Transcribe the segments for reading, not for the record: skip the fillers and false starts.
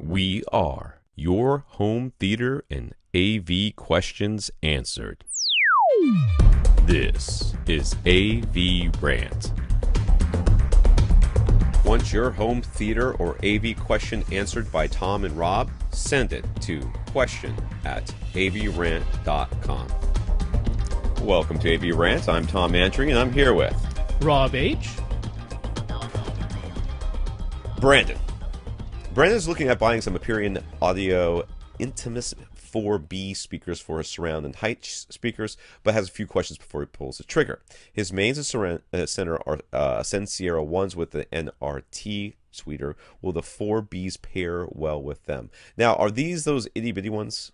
We are your home theater and AV questions answered. This is AVRant. Want your home theater or AV question answered by Tom and Rob? Send it to question@avrant.com. Welcome to AVRant. I'm Tom Andry, and I'm here with Rob H. Brandon. Brandon's looking at buying some Aperion Audio Intimus 4B speakers for his surround and height speakers, but has a few questions before he pulls the trigger. His mains and center are Ascend HTM ones with the NHT tweeter. Will the 4Bs pair well with them? Now, are these those itty-bitty ones?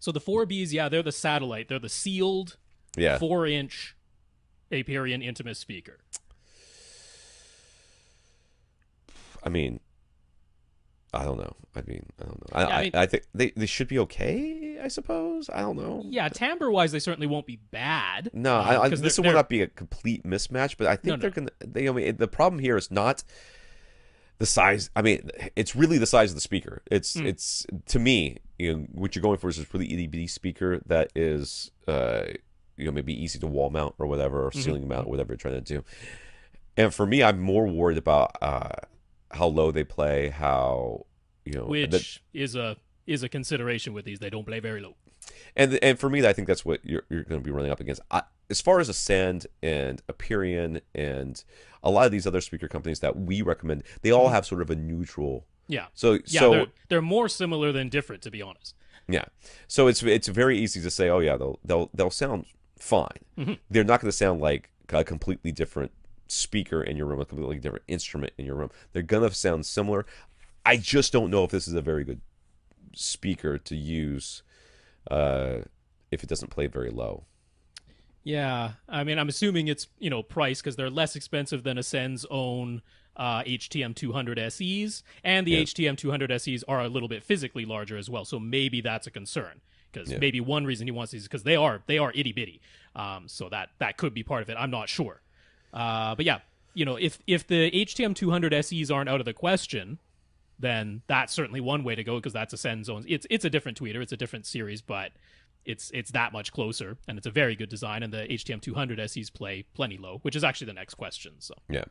So the 4Bs, yeah, they're the satellite. They're the sealed 4-inch Aperion Intimus speaker. I mean, I don't know. I think they should be okay, I suppose. I don't know. Yeah, timbre-wise, they certainly won't be bad. No, this will not be a complete mismatch, but I think they're going to... I mean, the problem here is not the size. I mean, it's really the size of the speaker. It's to me, what you're going for is this really itty-bitty speaker that is, maybe easy to wall mount or whatever, or ceiling mount, or whatever you're trying to do. And for me, I'm more worried about... how low they play, which is a consideration with these. They don't play very low, and for me, I think that's what you're going to be running up against. As far as Ascend and Aperion and a lot of these other speaker companies that we recommend, they all have sort of a neutral. Yeah. So they're more similar than different, to be honest. Yeah. So it's very easy to say, oh yeah, they'll sound fine. They're not going to sound like a completely different speaker in your room, a completely different instrument in your room. They're gonna sound similar. I just don't know if this is a very good speaker to use if it doesn't play very low. Yeah, I mean, I'm assuming it's price, because they're less expensive than Ascend's own HTM-200SEs, and the HTM-200SEs are a little bit physically larger as well. So maybe that's a concern, because maybe one reason he wants these is because they are itty bitty. So that could be part of it. I'm not sure. But yeah, if the HTM-200SEs aren't out of the question, then that's certainly one way to go, because that's Ascend Zones. It's a different tweeter, it's a different series, but it's that much closer, and it's a very good design, and the HTM-200SEs play plenty low, which is actually the next question. So yeah,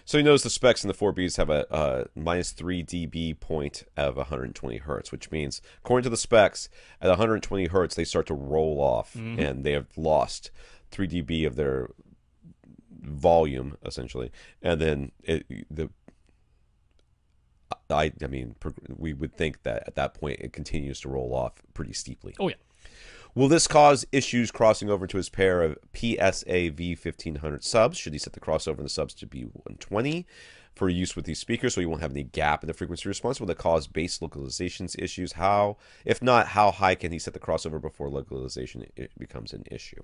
so he knows the specs in the 4Bs have a -3 dB point of 120 hertz, which means according to the specs, at 120 hertz they start to roll off, and they have lost 3 dB of their volume essentially, and then we would think that at that point it continues to roll off pretty steeply. Oh yeah. Will this cause issues crossing over to his pair of PSA V1500 subs? Should he set the crossover in the subs to be 120 for use with these speakers, so you won't have any gap in the frequency response? Will that cause bass localizations issues? If not, how high can he set the crossover before localization becomes an issue?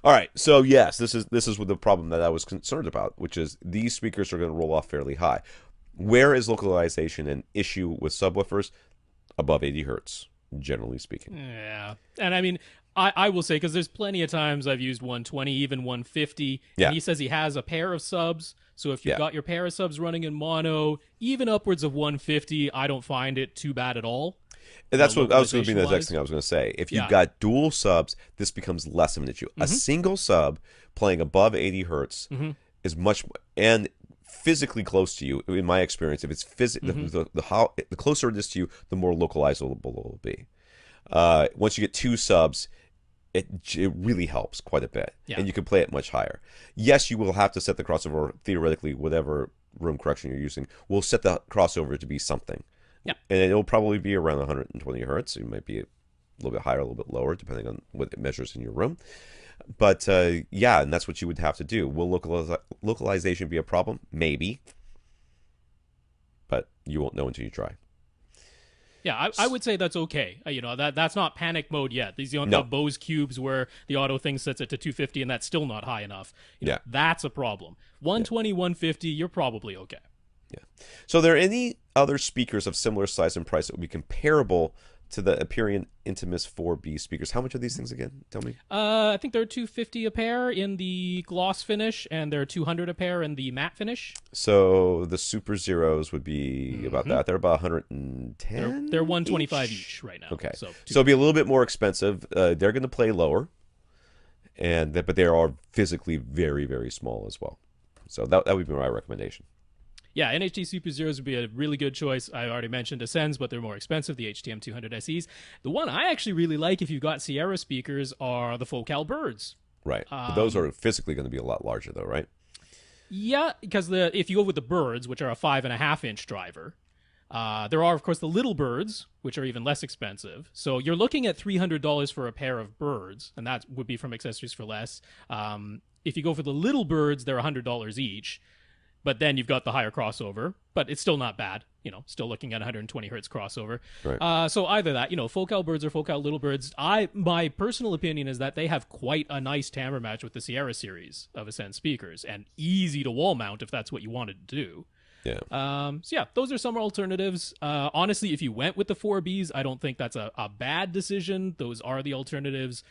All right, so yes, this is the problem that I was concerned about, which is these speakers are going to roll off fairly high. Where is localization an issue with subwoofers? Above 80 hertz, generally speaking. Yeah, and I mean, I will say, because there's plenty of times I've used 120, even 150, and he says he has a pair of subs, so if you've got your pair of subs running in mono, even upwards of 150, I don't find it too bad at all. And that's what I was going to be the next thing I was going to say. If you've got dual subs, this becomes less of an issue. A single sub playing above 80 hertz is much, and physically close to you, in my experience, if it's the closer it is to you, the more localizable it will be. Once you get two subs, it really helps quite a bit, and you can play it much higher. Yes, you will have to set the crossover, theoretically, whatever room correction you're using, will set the crossover to be something. Yeah, and it'll probably be around 120 hertz. It might be a little bit higher, a little bit lower, depending on what it measures in your room. But yeah, and that's what you would have to do. Will localization be a problem? Maybe, but you won't know until you try. Yeah, I would say that's okay. That's not panic mode yet. These don't have Bose cubes where the auto thing sets it to 250 and that's still not high enough. That's a problem. 120, 150, you're probably okay. Yeah. So are there any other speakers of similar size and price that would be comparable to the Aperion Intimus 4B speakers. How much are these things again? Tell me. I think they're $250 a pair in the gloss finish, and they're $200 a pair in the matte finish. So the SuperZeros would be about that. They're about 110. They're $125 each right now. Okay, so it'll be a little bit more expensive. They're going to play lower, but they are physically very, very small as well. So that would be my recommendation. Yeah, NHT SuperZeros would be a really good choice. I already mentioned Ascends, but they're more expensive, the HTM-200SEs. The one I actually really like if you've got Sierra speakers are the Focal Birds. Right. But those are physically going to be a lot larger, though, right? Yeah, because if you go with the Birds, which are a 5.5-inch driver, there are, of course, the Little Birds, which are even less expensive. So you're looking at $300 for a pair of Birds, and that would be from Accessories for Less. If you go for the Little Birds, they're $100 each. But then you've got the higher crossover, but it's still not bad. Still looking at 120 hertz crossover. Right. So either that, Focal Birds or Focal Little Birds. My personal opinion is that they have quite a nice timbre match with the Sierra series of Ascend speakers, and easy to wall mount if that's what you wanted to do. Yeah. So yeah, those are some alternatives. Honestly, if you went with the 4Bs, I don't think that's a bad decision. Those are the alternatives.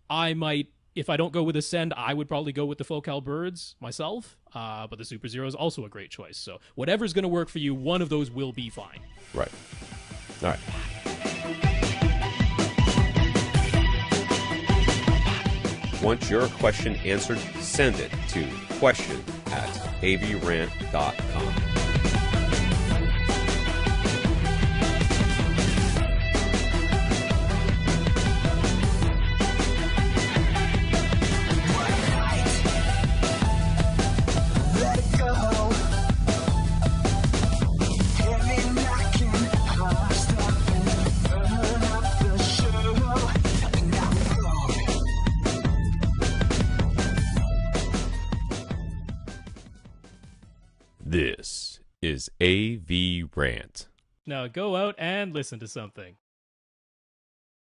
If I don't go with Ascend, I would probably go with the Focal Birds myself, but the SuperZero is also a great choice. So whatever's going to work for you, one of those will be fine. Right. All right. Want your question answered? Send it to question@avrant.com. This is AVRant. Now go out and listen to something.